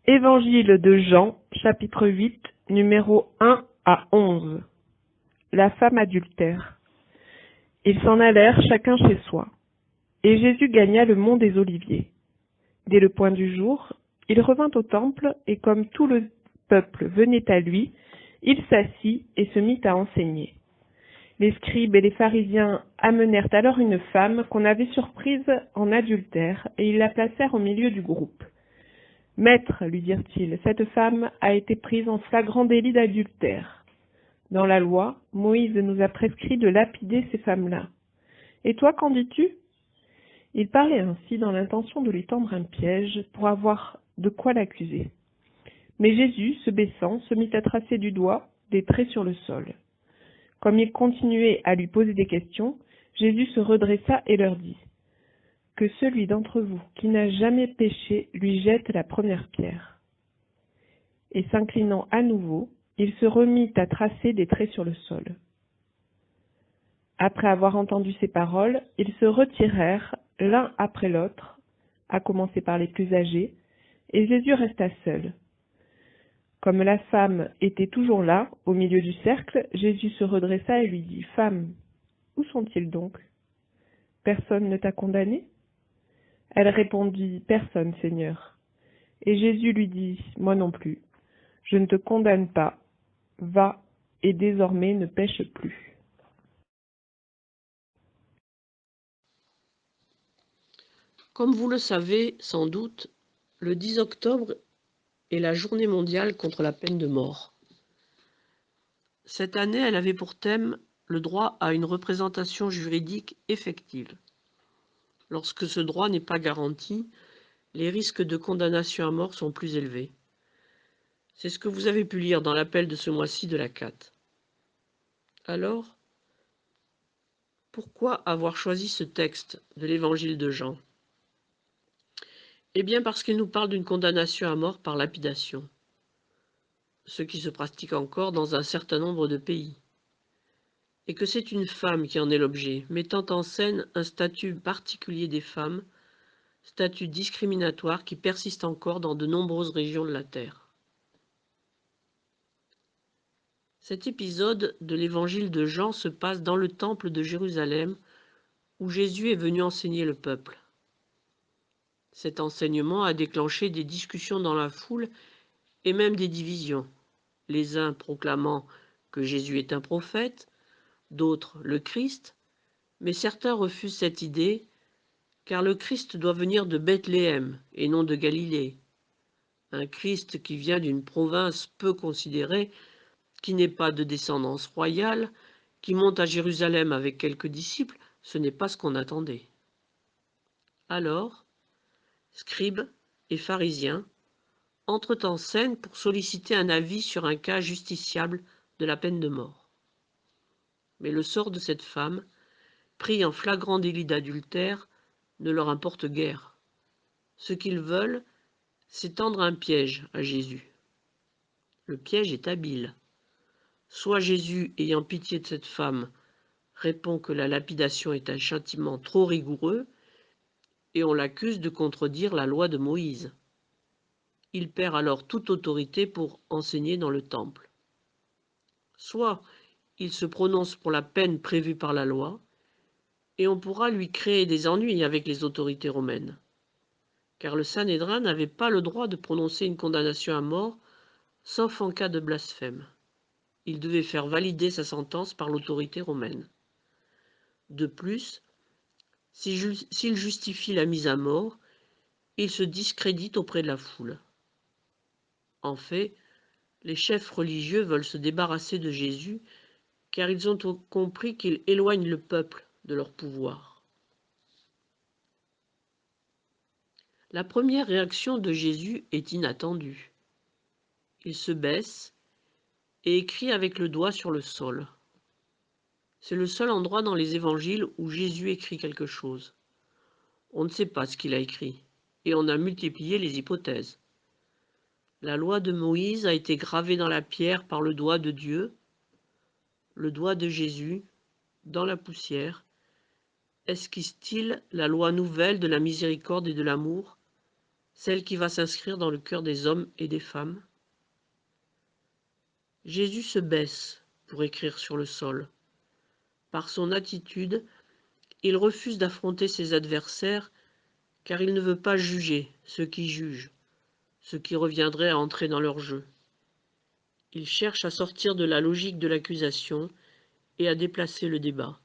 Évangile de Jean, chapitre 8, numéros 1 à 11. La femme adultère. Ils s'en allèrent chacun chez soi. Et Jésus gagna le mont des Oliviers. Dès le point du jour, il revint au temple, et comme tout le peuple venait à lui, il s'assit et se mit à enseigner. Les scribes et les pharisiens amenèrent alors une femme qu'on avait surprise en adultère, et ils la placèrent au milieu du groupe. « Maître, lui dirent-ils, cette femme a été prise en flagrant délit d'adultère. Dans la loi, Moïse nous a prescrit de lapider ces femmes-là. Et toi, qu'en dis-tu » Il parlait ainsi dans l'intention de lui tendre un piège pour avoir de quoi l'accuser. Mais Jésus, se baissant, se mit à tracer du doigt des traits sur le sol. Comme ils continuaient à lui poser des questions, Jésus se redressa et leur dit : « Que celui d'entre vous qui n'a jamais péché lui jette la première pierre. » Et s'inclinant à nouveau, il se remit à tracer des traits sur le sol. Après avoir entendu ces paroles, ils se retirèrent l'un après l'autre, à commencer par les plus âgés, et Jésus resta seul. Comme la femme était toujours là, au milieu du cercle, Jésus se redressa et lui dit : « Femme, où sont-ils donc ? Personne ne t'a condamné ? » Elle répondit : « Personne, Seigneur. » Et Jésus lui dit : « Moi non plus. Je ne te condamne pas. Va, et désormais ne pêche plus. » Comme vous le savez sans doute, le 10 octobre est la journée mondiale contre la peine de mort. Cette année, elle avait pour thème le droit à une représentation juridique effective. Lorsque ce droit n'est pas garanti, les risques de condamnation à mort sont plus élevés. C'est ce que vous avez pu lire dans l'appel de ce mois-ci de la CAT. Alors, pourquoi avoir choisi ce texte de l'Évangile de Jean ? Eh bien parce qu'il nous parle d'une condamnation à mort par lapidation, ce qui se pratique encore dans un certain nombre de pays, et que c'est une femme qui en est l'objet, mettant en scène un statut particulier des femmes, statut discriminatoire qui persiste encore dans de nombreuses régions de la Terre. Cet épisode de l'Évangile de Jean se passe dans le temple de Jérusalem, où Jésus est venu enseigner le peuple. Cet enseignement a déclenché des discussions dans la foule et même des divisions, les uns proclamant que Jésus est un prophète, d'autres le Christ, mais certains refusent cette idée, car le Christ doit venir de Bethléem et non de Galilée. Un Christ qui vient d'une province peu considérée, qui n'est pas de descendance royale, qui monte à Jérusalem avec quelques disciples, ce n'est pas ce qu'on attendait. Alors, scribes et pharisiens entrent en scène pour solliciter un avis sur un cas justiciable de la peine de mort. Mais le sort de cette femme, pris en flagrant délit d'adultère, ne leur importe guère. Ce qu'ils veulent, c'est tendre un piège à Jésus. Le piège est habile. Soit Jésus, ayant pitié de cette femme, répond que la lapidation est un châtiment trop rigoureux, et on l'accuse de contredire la loi de Moïse. Il perd alors toute autorité pour enseigner dans le temple. Soit il se prononce pour la peine prévue par la loi, et on pourra lui créer des ennuis avec les autorités romaines. Car le Sanhédrin n'avait pas le droit de prononcer une condamnation à mort, sauf en cas de blasphème. Il devait faire valider sa sentence par l'autorité romaine. De plus, s'il justifie la mise à mort, il se discrédite auprès de la foule. En fait, les chefs religieux veulent se débarrasser de Jésus, car ils ont compris qu'il éloigne le peuple de leur pouvoir. La première réaction de Jésus est inattendue. Il se baisse et écrit avec le doigt sur le sol. C'est le seul endroit dans les évangiles où Jésus écrit quelque chose. On ne sait pas ce qu'il a écrit, et on a multiplié les hypothèses. La loi de Moïse a été gravée dans la pierre par le doigt de Dieu, le doigt de Jésus, dans la poussière. Esquisse-t-il la loi nouvelle de la miséricorde et de l'amour, celle qui va s'inscrire dans le cœur des hommes et des femmes. Jésus se baisse pour écrire sur le sol. Par son attitude, il refuse d'affronter ses adversaires car il ne veut pas juger ceux qui jugent, ce qui reviendrait à entrer dans leur jeu. Il cherche à sortir de la logique de l'accusation et à déplacer le débat.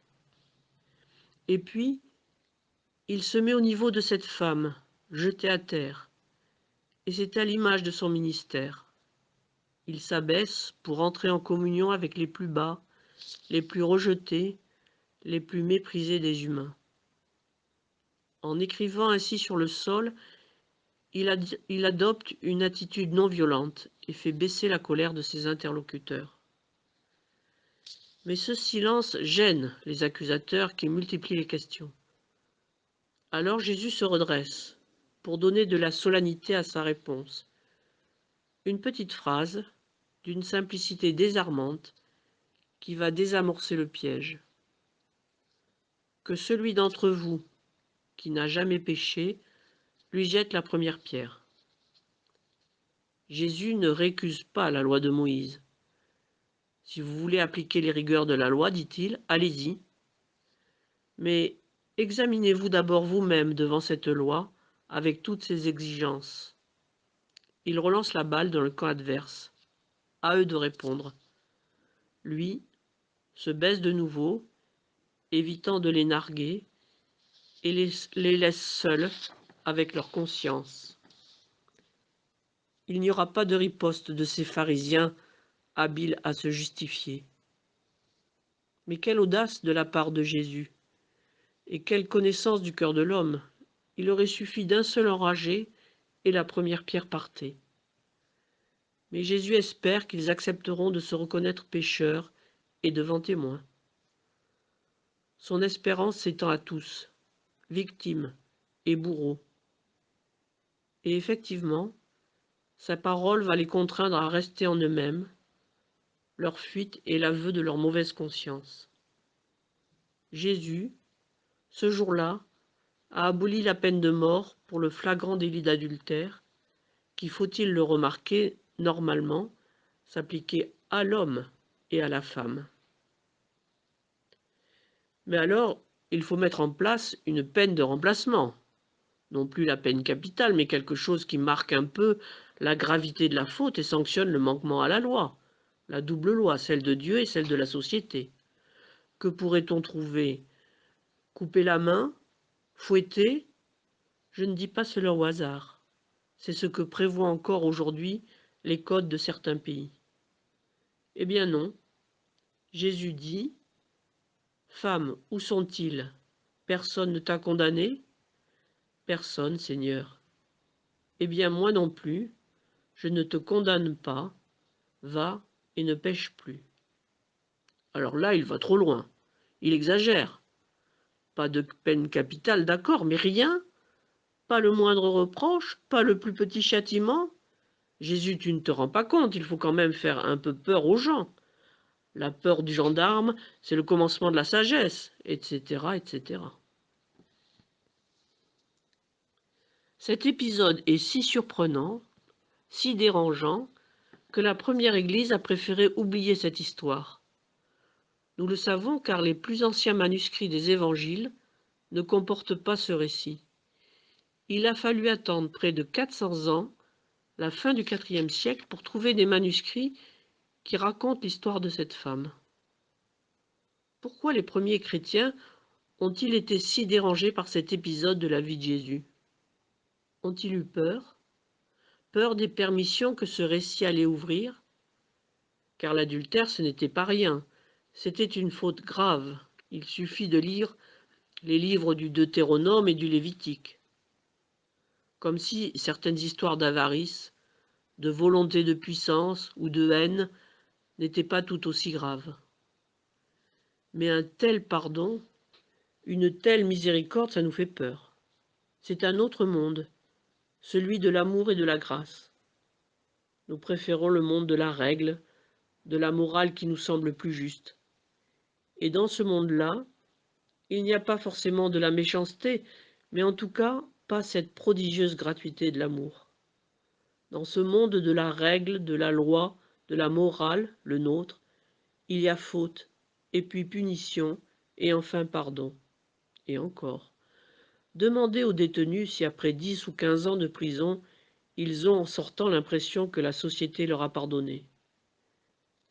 Et puis, il se met au niveau de cette femme, jetée à terre, et c'est à l'image de son ministère. Il s'abaisse pour entrer en communion avec les plus bas, les plus rejetés, les plus méprisés des humains. En écrivant ainsi sur le sol, il adopte une attitude non violente et fait baisser la colère de ses interlocuteurs. Mais ce silence gêne les accusateurs qui multiplient les questions. Alors Jésus se redresse pour donner de la solennité à sa réponse. Une petite phrase, d'une simplicité désarmante, qui va désamorcer le piège. Que celui d'entre vous qui n'a jamais péché lui jette la première pierre. Jésus ne récuse pas la loi de Moïse. Si vous voulez appliquer les rigueurs de la loi, dit-il, allez-y. Mais examinez-vous d'abord vous-même devant cette loi avec toutes ses exigences. Il relance la balle dans le camp adverse. À eux de répondre. Lui se baisse de nouveau, évitant de les narguer, et les laisse seuls avec leur conscience. Il n'y aura pas de riposte de ces pharisiens habiles à se justifier. Mais quelle audace de la part de Jésus, et quelle connaissance du cœur de l'homme. Il aurait suffi d'un seul enragé, et la première pierre partait. Mais Jésus espère qu'ils accepteront de se reconnaître pécheurs et devant témoins. Son espérance s'étend à tous, victimes et bourreaux. Et effectivement, sa parole va les contraindre à rester en eux-mêmes. Leur fuite est l'aveu de leur mauvaise conscience. Jésus, ce jour-là, a aboli la peine de mort pour le flagrant délit d'adultère, qui, faut-il le remarquer, normalement, s'appliquait à l'homme et à la femme. Mais alors, il faut mettre en place une peine de remplacement. Non plus la peine capitale, mais quelque chose qui marque un peu la gravité de la faute et sanctionne le manquement à la loi, la double loi, celle de Dieu et celle de la société. Que pourrait-on trouver? Couper la main? Fouetter? Je ne dis pas cela au hasard. C'est ce que prévoient encore aujourd'hui les codes de certains pays. Eh bien non. Jésus dit, « Femme, où sont-ils? Personne ne t'a condamné? Personne, Seigneur. Eh bien moi non plus, je ne te condamne pas, va et ne pêche plus. » Alors là, il va trop loin. Il exagère. Pas de peine capitale, d'accord, mais rien? Pas le moindre reproche? Pas le plus petit châtiment? Jésus, tu ne te rends pas compte, il faut quand même faire un peu peur aux gens. La peur du gendarme, c'est le commencement de la sagesse, etc., etc. Cet épisode est si surprenant, si dérangeant, que la première Église a préféré oublier cette histoire. Nous le savons car les plus anciens manuscrits des évangiles ne comportent pas ce récit. Il a fallu attendre près de 400 ans, la fin du IVe siècle, pour trouver des manuscrits qui racontent l'histoire de cette femme. Pourquoi les premiers chrétiens ont-ils été si dérangés par cet épisode de la vie de Jésus? Ont-ils eu peur? Peur des permissions que ce récit allait ouvrir? Car l'adultère, ce n'était pas rien. C'était une faute grave. Il suffit de lire les livres du Deutéronome et du Lévitique. Comme si certaines histoires d'avarice, de volonté de puissance ou de haine n'étaient pas tout aussi graves. Mais un tel pardon, une telle miséricorde, ça nous fait peur. C'est un autre monde, celui de l'amour et de la grâce. Nous préférons le monde de la règle, de la morale qui nous semble plus juste. Et dans ce monde-là, il n'y a pas forcément de la méchanceté, mais en tout cas, pas cette prodigieuse gratuité de l'amour. Dans ce monde de la règle, de la loi, de la morale, le nôtre, il y a faute, et puis punition, et enfin pardon. Et encore. Demandez aux détenus si après 10 ou 15 ans de prison, ils ont en sortant l'impression que la société leur a pardonné.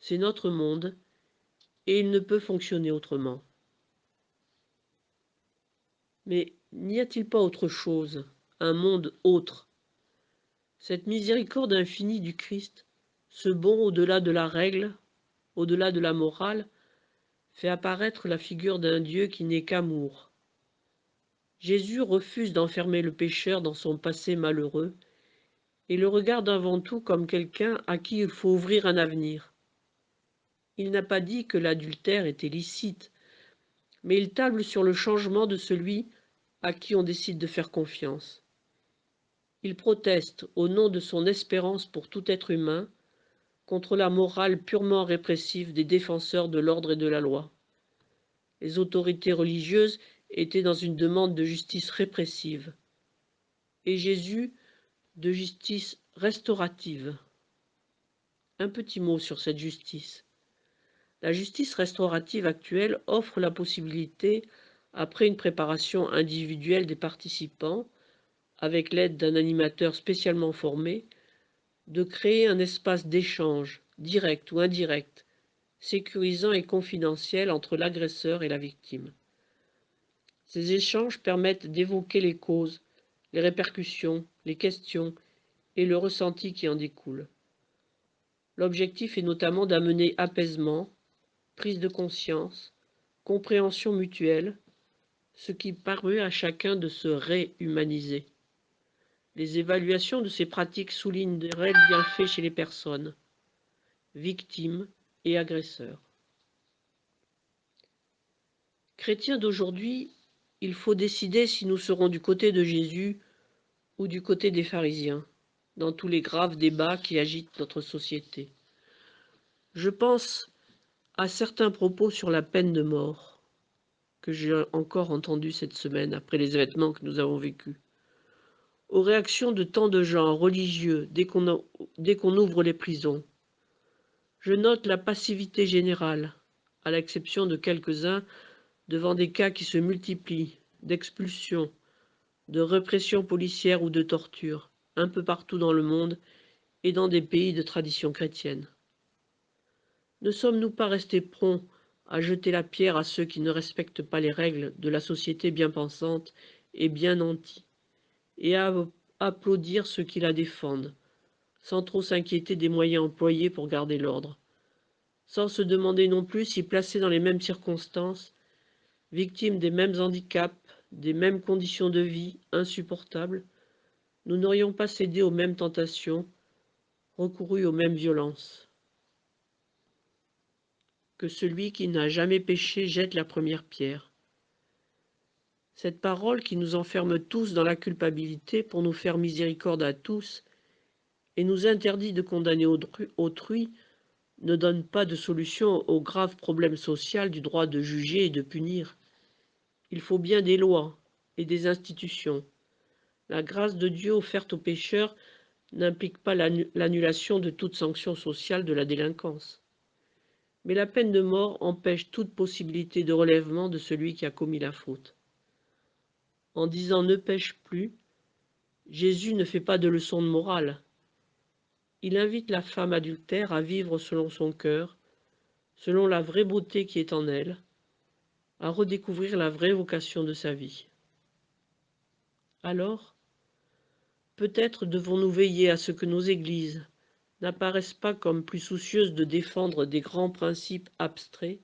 C'est notre monde, et il ne peut fonctionner autrement. Mais n'y a-t-il pas autre chose, un monde autre? Cette miséricorde infinie du Christ, ce bon au-delà de la règle, au-delà de la morale, fait apparaître la figure d'un Dieu qui n'est qu'amour. Jésus refuse d'enfermer le pécheur dans son passé malheureux et le regarde avant tout comme quelqu'un à qui il faut ouvrir un avenir. Il n'a pas dit que l'adultère était licite, mais il table sur le changement de celui à qui on décide de faire confiance. Il proteste, au nom de son espérance pour tout être humain, contre la morale purement répressive des défenseurs de l'ordre et de la loi. Les autorités religieuses étaient dans une demande de justice répressive, et Jésus de justice restaurative. Un petit mot sur cette justice. La justice restaurative actuelle offre la possibilité, après une préparation individuelle des participants, avec l'aide d'un animateur spécialement formé, de créer un espace d'échange, direct ou indirect, sécurisant et confidentiel entre l'agresseur et la victime. Ces échanges permettent d'évoquer les causes, les répercussions, les questions et le ressenti qui en découle. L'objectif est notamment d'amener apaisement, prise de conscience, compréhension mutuelle, ce qui permet à chacun de se réhumaniser. Les évaluations de ces pratiques soulignent des réels bienfaits chez les personnes, victimes et agresseurs. Chrétiens d'aujourd'hui, il faut décider si nous serons du côté de Jésus ou du côté des pharisiens, dans tous les graves débats qui agitent notre société. Je pense à certains propos sur la peine de mort que j'ai encore entendus cette semaine après les événements que nous avons vécus, aux réactions de tant de gens religieux dès qu'on ouvre les prisons. Je note la passivité générale, à l'exception de quelques-uns, devant des cas qui se multiplient, d'expulsion, de répression policière ou de torture, un peu partout dans le monde et dans des pays de tradition chrétienne. Ne sommes-nous pas restés prompts à jeter la pierre à ceux qui ne respectent pas les règles de la société bien pensante et bien nantie, et à applaudir ceux qui la défendent, sans trop s'inquiéter des moyens employés pour garder l'ordre, sans se demander non plus si placés dans les mêmes circonstances, victimes des mêmes handicaps, des mêmes conditions de vie insupportables, nous n'aurions pas cédé aux mêmes tentations, recouru aux mêmes violences. Que celui qui n'a jamais péché jette la première pierre. Cette parole qui nous enferme tous dans la culpabilité pour nous faire miséricorde à tous et nous interdit de condamner autrui ne donne pas de solution au grave problème social du droit de juger et de punir. Il faut bien des lois et des institutions. La grâce de Dieu offerte aux pécheurs n'implique pas l'annulation de toute sanction sociale de la délinquance. Mais la peine de mort empêche toute possibilité de relèvement de celui qui a commis la faute. En disant « ne pêche plus », Jésus ne fait pas de leçon de morale. Il invite la femme adultère à vivre selon son cœur, selon la vraie beauté qui est en elle, à redécouvrir la vraie vocation de sa vie. Alors, peut-être devons-nous veiller à ce que nos églises n'apparaissent pas comme plus soucieuses de défendre des grands principes abstraits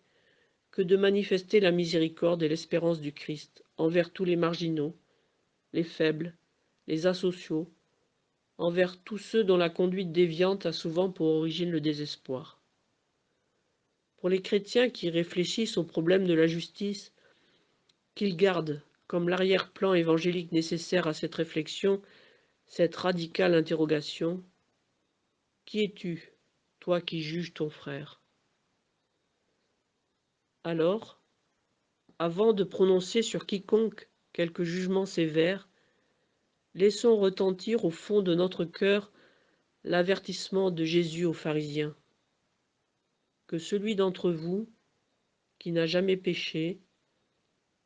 que de manifester la miséricorde et l'espérance du Christ envers tous les marginaux, les faibles, les asociaux, envers tous ceux dont la conduite déviante a souvent pour origine le désespoir. Pour les chrétiens qui réfléchissent au problème de la justice, qu'ils gardent, comme l'arrière-plan évangélique nécessaire à cette réflexion, cette radicale interrogation : qui es-tu, toi qui juges ton frère ? Alors, avant de prononcer sur quiconque quelque jugement sévère, Laissons retentir au fond de notre cœur l'avertissement de Jésus aux pharisiens. Que celui d'entre vous qui n'a jamais péché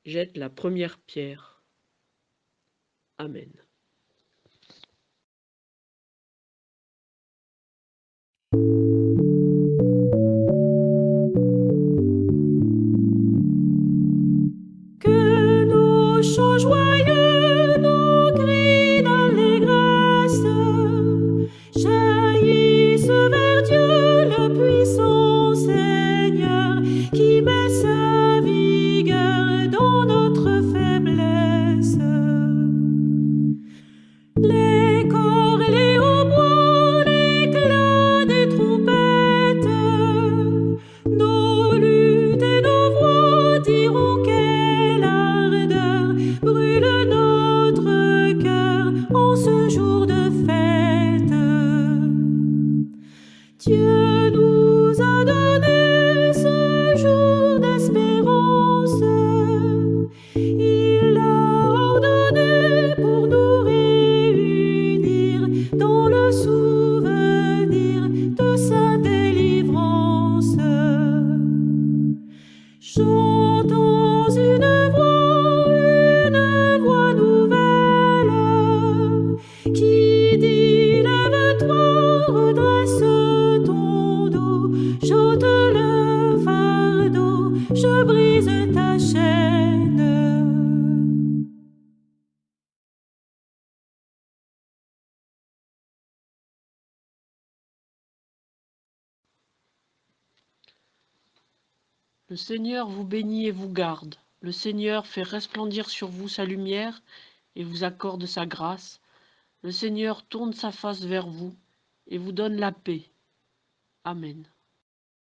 jette la première pierre. Amen. Que nos chants joyeux, nos cris d'allégresse jaillissent vers Dieu le puissant Seigneur, qui met sa vigueur dans notre faiblesse. Les corps et les hautbois, l'éclat des trompettes, nos luttes et nos voix diront quelle ardeur brûle notre cœur en ce jour de fête. Dieu nous a donné ce jour d'espérance, il l'a ordonné pour nous réunir dans le souvenir de sa délivrance. Chantons une voix nouvelle qui dit lève-toi, redresse ton dos, j'ôte le fardeau, je brise ta chaîne. Le Seigneur vous bénit et vous garde. Le Seigneur fait resplendir sur vous sa lumière et vous accorde sa grâce. Le Seigneur tourne sa face vers vous et vous donne la paix. Amen.